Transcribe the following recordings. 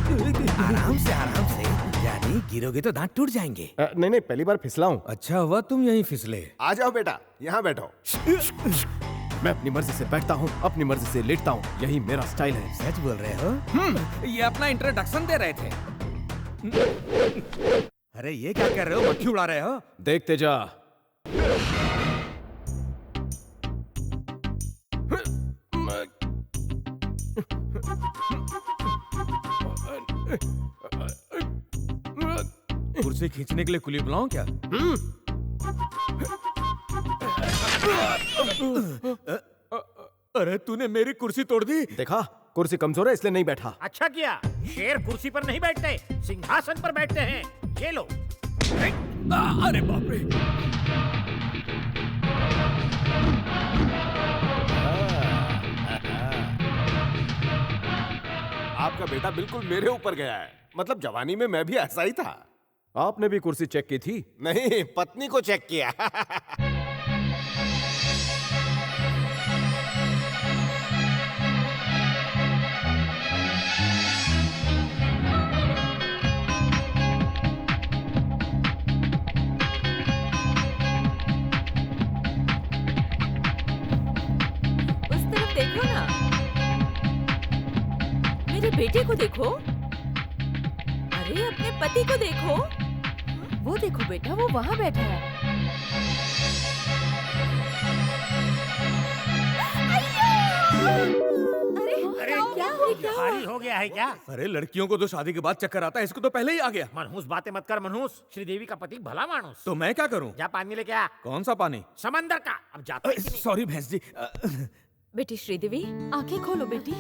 आराम से यानी गिरोगे तो दांत टूट जाएंगे। नहीं, पहली बार फिसला हूँ। अच्छा हुआ तुम यहीं फिसले। आ जाओ बेटा, यहाँ बैठो। मैं अपनी मर्जी से बैठता हूँ, अपनी मर्जी से लेटता हूँ, यही मेरा स्टाइल है। सच बोल रहे हो? ये अपना इंट्रोडक्शन दे रहे थे। अरे ये क्या कर रहे हो, मक्खी उड़ा रहे हो? देखते जा। कुर्सी खींचने के लिए कुली बुलाऊं क्या? अरे तूने मेरी कुर्सी तोड़ दी। देखा, कुर्सी कमजोर है इसलिए नहीं बैठा। अच्छा किया, शेर कुर्सी पर नहीं बैठते, सिंहासन पर बैठते हैं। ये लो। अरे बाप रे। आपका बेटा बिल्कुल मेरे ऊपर गया है। मतलब जवानी में मैं भी ऐसा ही था। आपने भी कुर्सी चेक की थी? नहीं, पत्नी को चेक किया। उस तरफ देखो ना, मेरे बेटे को देखो। अरे अपने पति को देखो। वो देखो बेटा, वो वहाँ बैठा है। अरे क्या भारी हो गया है क्या? अरे लड़कियों को तो शादी के बाद चक्कर आता है, इसको तो पहले ही आ गया। मनहूस बातें मत कर मनहूस। श्रीदेवी का पति भला मानुस। तो मैं क्या करूं? जा पानी लेके आ। कौन सा पानी? समंदर का। अब जाता है कि नहीं? सॉरी भैंस जी। बेटी श्रीदेवी, आंखें खोलो बेटी।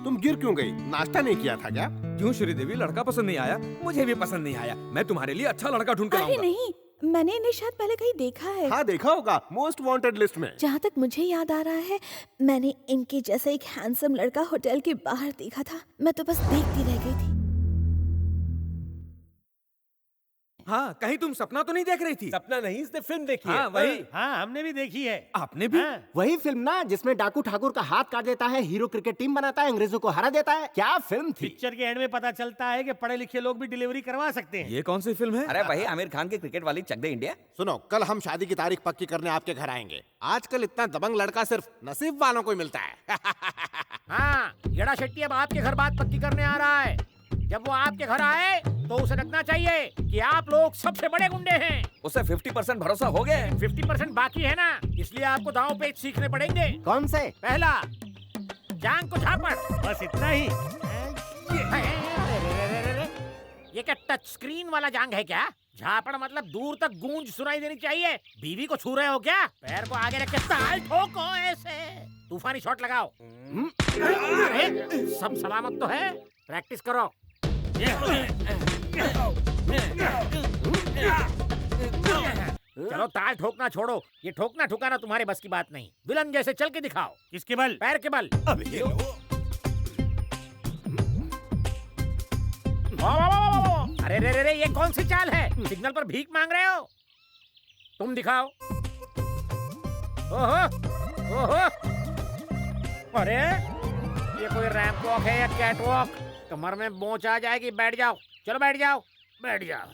तुम गिर क्यों गई? नाश्ता नहीं किया था क्या? क्यों श्रीदेवी, लड़का पसंद नहीं आया? मुझे भी पसंद नहीं आया। मैं तुम्हारे लिए अच्छा लड़का ढूंढ कर अरे लाऊंगा। नहीं, मैंने इन्हें शायद पहले कहीं देखा है। हाँ देखा होगा, मोस्ट वांटेड लिस्ट में। जहाँ तक मुझे याद आ रहा है, मैंने इनके जैसा एक हैंडसम लड़का होटल के बाहर देखा था। मैं तो बस देखती रह गई थी। हाँ, कहीं तुम सपना तो नहीं देख रही थी? सपना नहीं, इसने फिल्म देखी हाँ, है। वही। हाँ हमने भी देखी है। आपने भी? हाँ। वही फिल्म ना जिसमें डाकू ठाकुर का हाथ काट देता है, हीरो क्रिकेट टीम बनाता है, अंग्रेजों को हरा देता है। क्या फिल्म थी। पिक्चर के एंड में पता चलता है कि पढ़े लिखे लोग भी डिलीवरी करवा सकते हैं। ये कौन सी फिल्म है? अरे भाई, आमिर खान की क्रिकेट वाली चक दे इंडिया। सुनो, कल हम शादी की तारीख पक्की करने आपके घर आएंगे। आजकल इतना दबंग लड़का सिर्फ नसीब वालों को ही मिलता है। हाँ, येड़ा शेट्टी अब आपके घर बात पक्की करने आ रहा है। जब वो आपके घर आए तो उसे लगना चाहिए कि आप लोग सबसे बड़े गुंडे हैं। उसे 50% भरोसा हो गया। 50% बाकी है ना, इसलिए आपको दांव पेच सीखने पड़ेंगे। कौन से? पहला, जांग को झापड़, बस इतना ही। ये क्या टच स्क्रीन वाला जांग है क्या? झापड़ मतलब दूर तक गूंज सुनाई देनी चाहिए। बीवी को छू रहे हो क्या? पैर को आगे रख के ताल ठोको ऐसे। तूफानी शॉट लगाओ। अरे सब सलामत तो है? प्रैक्टिस करो। चलो ताल ठोकना छोड़ो, ये ठोकना ठुकाना तुम्हारे बस की बात नहीं। विलन जैसे चल के दिखाओ। किसके बल? पैर के बल। अब ये लो। अरे रे रे रे, ये कौन सी चाल है? सिग्नल पर भीख मांग रहे हो? तुम दिखाओ। ओहो, ओहो। अरे ये कोई रैंप वॉक है या कैट वॉक? कमर में मोच आ जाएगी। बैठ जाओ, चलो बैठ जाओ, बैठ जाओ।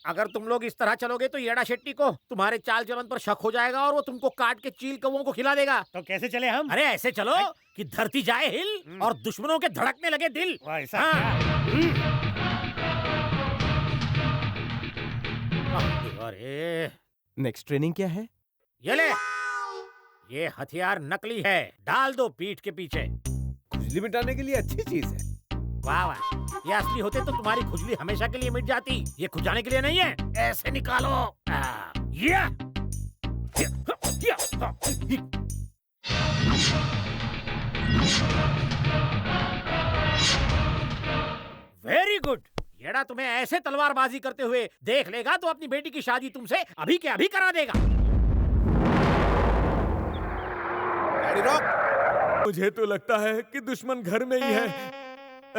अगर तुम लोग इस तरह चलोगे तो येड़ा शेट्टी को तुम्हारे चाल चलन पर शक हो जाएगा और वो तुमको काट के चील कौवों को खिला देगा। तो कैसे चले हम? अरे ऐसे चलो कि धरती जाए हिल और दुश्मनों के धड़कने लगे दिल। ऐसा अरे नेक्स्ट ट्रेनिंग क्या है? ये ले, ये हथियार नकली है, डाल दो पीठ के पीछे। खुजली मिटाने के लिए अच्छी चीज है। वाह वाह, ये असली होते तो तुम्हारी खुजली हमेशा के लिए मिट जाती। ये खुजाने के लिए नहीं है, ऐसे निकालो। ये वेरी गुड। येड़ा तुम्हें ऐसे तलवारबाजी करते हुए देख लेगा तो अपनी बेटी की शादी तुमसे अभी के अभी करा देगा। गाड़ी रोक। मुझे तो लगता है कि दुश्मन घर में ही है।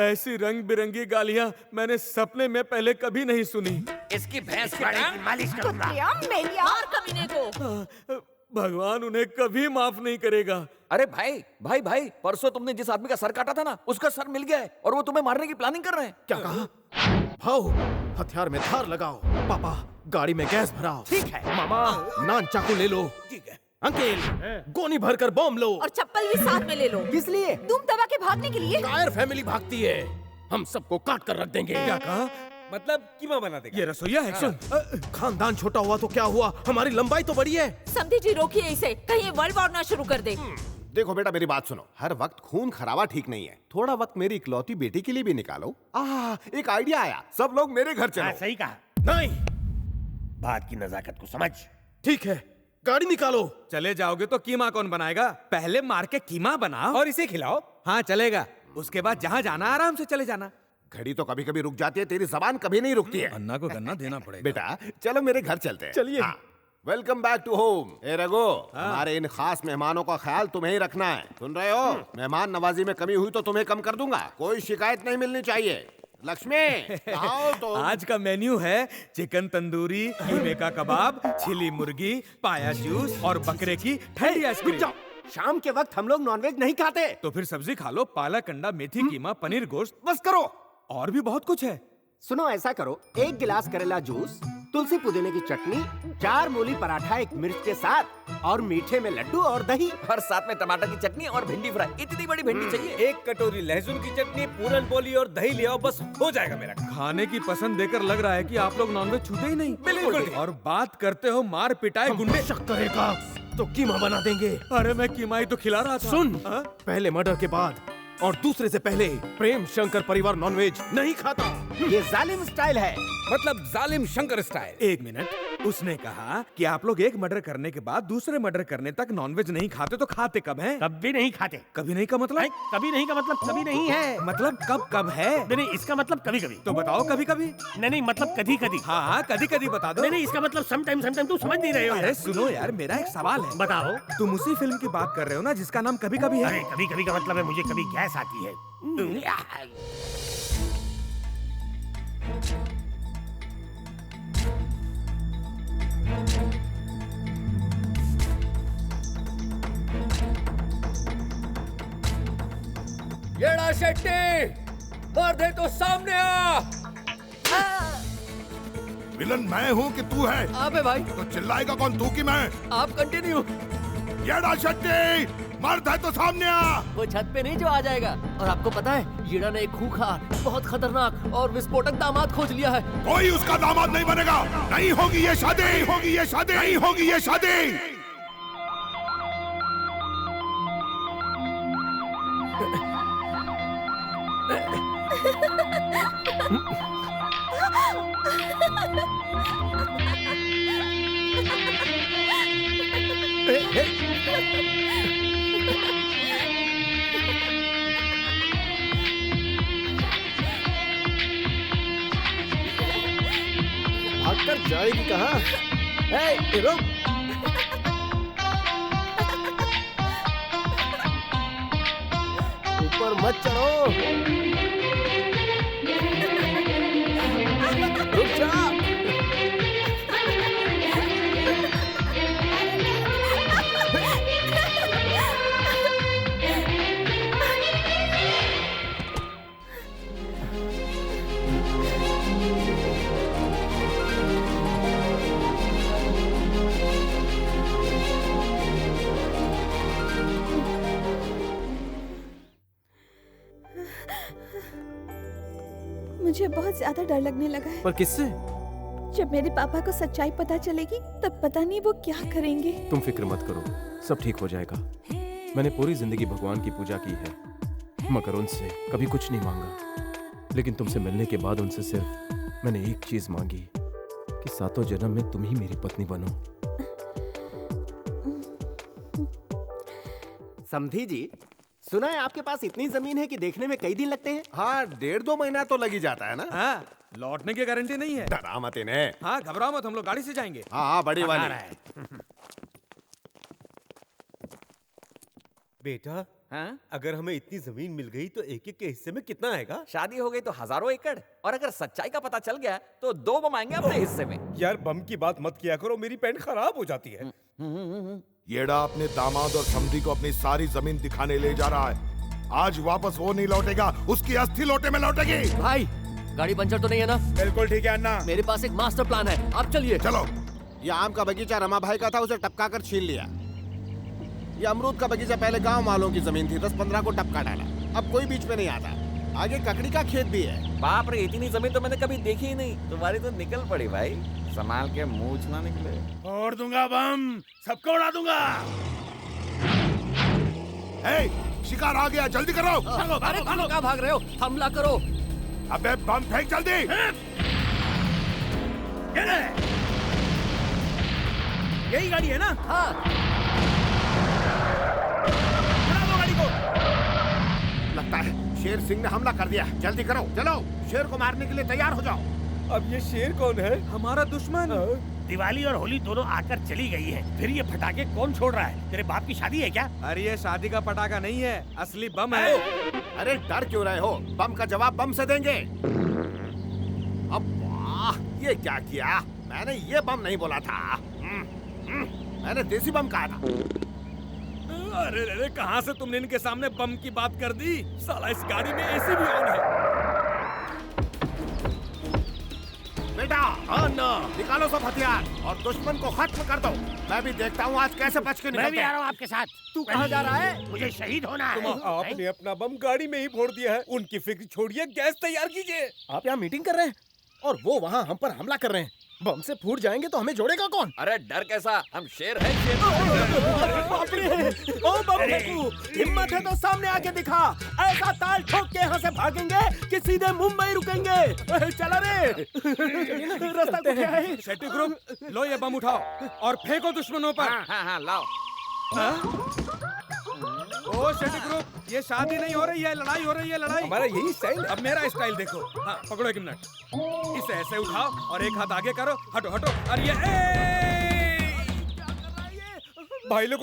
ऐसी रंग बिरंगी गालियां मैंने सपने में पहले कभी नहीं सुनी। इसकी भैंस की मालिश करूंगा। मार कमीने को। भगवान उन्हें कभी माफ नहीं करेगा। अरे भाई भाई भाई, परसों तुमने जिस आदमी का सर काटा था ना, उसका सर मिल गया है और वो तुम्हें मारने की प्लानिंग कर रहे हैं। क्या कहा? भाव, हथियार में धार लगाओ। पापा, गाड़ी में गैस भराओ। ठीक है। मामा, नान चाकू ले लो। ठीक है। अंकिल, गोनी भरकर बॉम्ब लो। और चप्पल भी साथ में ले लो। किस लिए? तुम दबा के भागने के लिए। कायर फैमिली भागती है, हम सबको काट कर रख देंगे। क्या कहा? मतलब कीमा बना देगा। ये रसोईया है? सुन, खानदान छोटा हुआ तो क्या हुआ, हमारी लंबाई तो बड़ी है। समधी जी रोकिए इसे, कहीं वर्ल्ड वॉर ना शुरू कर दे। देखो बेटा, मेरी बात सुनो। हर वक्त खून खराबा ठीक नहीं है। थोड़ा वक्त मेरी इकलौती बेटी के लिए भी निकालो। एक आइडिया आया, सब लोग मेरे घर चलो। सही कहा। नहीं, बात की नजाकत को समझ। ठीक है, गाड़ी निकालो। चले जाओगे तो कीमा कौन बनाएगा? पहले मार के कीमा बनाओ और इसे खिलाओ। हाँ चलेगा। उसके बाद जहाँ जाना आराम से चले जाना। घड़ी तो कभी कभी रुक जाती है, तेरी जबान कभी नहीं रुकती है। अन्ना को गन्ना देना पड़ेगा। बेटा चलो मेरे घर चलते हैं। चलिए। Welcome back to home. ए रघु, हमारे इन खास मेहमानों का ख्याल तुम्हें ही रखना है, सुन रहे हो? मेहमान नवाजी में कमी हुई तो तुम्हें कम कर दूंगा, कोई शिकायत नहीं मिलनी चाहिए। लक्ष्मी, कहाँ हो तुम? आज का मेन्यू है चिकन तंदूरी, कीमे का कबाब, छिली मुर्गी, पाया जूस और बकरे की ठंडी आइसक्रीम। शाम के वक्त हम लोग नॉनवेज नहीं खाते। तो फिर सब्जी खा लो, पालक, अंडा, मेथी, कीमा, पनीर, गोश्त। बस करो। और भी बहुत कुछ है। सुनो, ऐसा करो, 1 गिलास करेला जूस, तुलसी पुदीने की चटनी, 4 मूली पराठा 1 मिर्च के साथ, और मीठे में लड्डू और दही, और साथ में टमाटर की चटनी और भिंडी फ्राई। इतनी बड़ी भिंडी चाहिए? 1 कटोरी लहसुन की चटनी, पूरन पोली और दही ले आओ, बस हो जाएगा मेरा। खाने की पसंद देकर लग रहा है कि आप लोग नॉनवेज छूते ही नहीं। बिल्कुल। और बात करते हो मार पिटाई गुंडे। शक करेगा तो कीमा बना देंगे। अरे मैं कीमा ही तो खिला रहा था। सुन, हाँ? पहले मर्डर के बाद और दूसरे से पहले प्रेम शंकर परिवार नॉनवेज नहीं खाता। ये जालिम स्टाइल है। मतलब जालिम शंकर स्टाइल। एक मिनट, उसने कहा कि आप लोग एक मर्डर करने के बाद दूसरे मर्डर करने तक नॉनवेज नहीं खाते, तो खाते कब हैं? कभी नहीं खाते। कभी नहीं का मतलब? कभी नहीं का मतलब कभी नहीं है। मतलब कब कब है? नहीं, इसका मतलब कभी कभी। तो बताओ कभी कभी। नहीं, मतलब कभी कभी। हाँ कभी कभी बता दो। नहीं, इसका मतलब समटाइम समटाइम। तुम समझ नहीं रहे हो। अरे सुनो यार, मेरा एक सवाल है। बताओ। तुम उसी फिल्म की बात कर रहे हो ना जिसका नाम कभी कभी है? अरे कभी कभी का मतलब है मुझे कभी गैस आती है। येड़ा शेट्टी, मार दे तो सामने आ। विलन मैं हूँ कि तू है? अबे भाई, तो चिल्लाएगा कौन, तू कि मैं? आप कंटिन्यू। येड़ा शेट्टी, मर्द है तो सामने आ। वो छत पे नहीं जो आ जाएगा। और आपको पता है, येड़ा ने एक खूंखार, बहुत खतरनाक और विस्फोटक दामाद खोज लिया है। कोई उसका दामाद नहीं बनेगा। नहीं होगी ये शादी, नहीं होगी ये शादी, नहीं होगी ये शादी। भागकर जाएगी कहाँ? ए, रुक। ऊपर मत चढ़ो। रुक जा। मुझे बहुत ज्यादा डर लगने लगा है। पर किससे? जब मेरे पापा को सच्चाई पता चलेगी तब पता नहीं वो क्या करेंगे। तुम फिक्र मत करो, सब ठीक हो जाएगा। मैंने पूरी जिंदगी भगवान की पूजा की है, मगर उनसे कभी कुछ नहीं मांगा। लेकिन तुमसे मिलने के बाद उनसे सिर्फ मैंने एक चीज मांगी कि सातों जन्म में तुम ही मेरी पत्नी बनो। समधी जी, सुना है आपके पास इतनी जमीन है कि देखने में कई दिन लगते हैं। हाँ, 1.5-2 महीना तो लग ही जाता है ना। हाँ, लौटने की गारंटी नहीं है। डरा मत इन्हें। हाँ घबराओ मत, हम लोग गाड़ी से जाएंगे। हाँ बड़ी वाली। बेटा, हाँ? अगर हमें इतनी जमीन मिल गई तो एक एक के हिस्से में कितना आएगा? शादी हो गई तो हजारों एकड़, और अगर सच्चाई का पता चल गया तो 2 बम आएंगे अपने हिस्से में। यार बम की बात मत किया करो, मेरी पैंट खराब हो जाती है। येड़ा अपने दामाद और समधी को अपनी सारी जमीन दिखाने ले जा रहा है। आज वापस वो नहीं लौटेगा, उसकी अस्थि लोटे में लौटेगी। भाई गाड़ी पंचर तो नहीं है ना? बिल्कुल ठीक है अन्ना। मेरे पास एक मास्टर प्लान है, आप चलिए। चलो। ये आम का बगीचा रमा भाई का था, उसे टपका कर छीन लिया। ये अमरूद का बगीचा पहले गांव वालों की जमीन थी, 10-15 को टपका डाला। अब कोई बीच में नहीं आता। आगे ककड़ी का खेत भी है। बाप रे, इतनी जमीन तो मैंने कभी देखी ही नहीं। तुम्हारी तो निकल पड़ी भाई, संभाल के मूछ ना निकले। फोड़ दूंगा बम, सबको उड़ा दूंगा। हे, शिकार आ गया, जल्दी करो। अरे तुम कहाँ भाग रहे हो? हमला करो। अबे बम फेंक जल्दी। यही गाड़ी है ना? हाँ। उड़ा दो गाड़ी को। लगता है शेर सिंह ने हमला कर दिया। जल्दी करो, चलो। शेर को मारने के लिए तैयार हो जाओ। अब ये शेर कौन है? हमारा दुश्मन। दिवाली और होली दोनों आकर चली गई है, फिर ये पटाखे कौन छोड़ रहा है? तेरे बाप की शादी है क्या? अरे ये शादी का पटाखा नहीं है, असली बम है। अरे डर क्यों रहे हो? बम का जवाब बम से देंगे। अब वाह, ये क्या किया? मैंने ये बम नहीं बोला था। मैंने देसी बम कहा था। अरे अरे, कहाँ से तुमने इनके सामने बम की बात कर दी? साला इस गाड़ी में एसी भी ऑन है। बेटा, निकालो सब हथियार और दुश्मन को खत्म कर दो। मैं भी देखता हूँ आज कैसे बच के मैं भी निकलते आ हैं। रहा हूँ आपके साथ। तू कहाँ जा रहा है? मुझे शहीद होना है। आपने अपना बम गाड़ी में ही फोड़ दिया है। उनकी फिक्र छोड़िए, गैस तैयार कीजिए। आप यहाँ मीटिंग कर रहे हैं और वो वहाँ हम पर हमला कर रहे हैं। बम से फूट जाएंगे तो हमें जोड़ेगा कौन? अरे डर कैसा, हम शेर हैं, शेर। बाप रे! ओ बम फेंकू, हिम्मत है तो सामने आके दिखा। ऐसा ताल ठोक के यहाँ से भागेंगे कि सीधे मुंबई रुकेंगे। चला रे, रास्ता को क्या है? शेट्टी ग्रुप, लो ये बम उठाओ और फेंको दुश्मनों पर। हाँ, लाओ। ओ शेट्टी ग्रुप, ये शादी नहीं हो रही है, लड़ाई हो रही है, लड़ाई। हमारा यही स्टाइल। अब मेरा स्टाइल देखो। हाँ, पकड़ो 1 मिनट। इसे ऐसे उठाओ और एक हाथ आगे करो। हटो हटो। और ये भाई लोग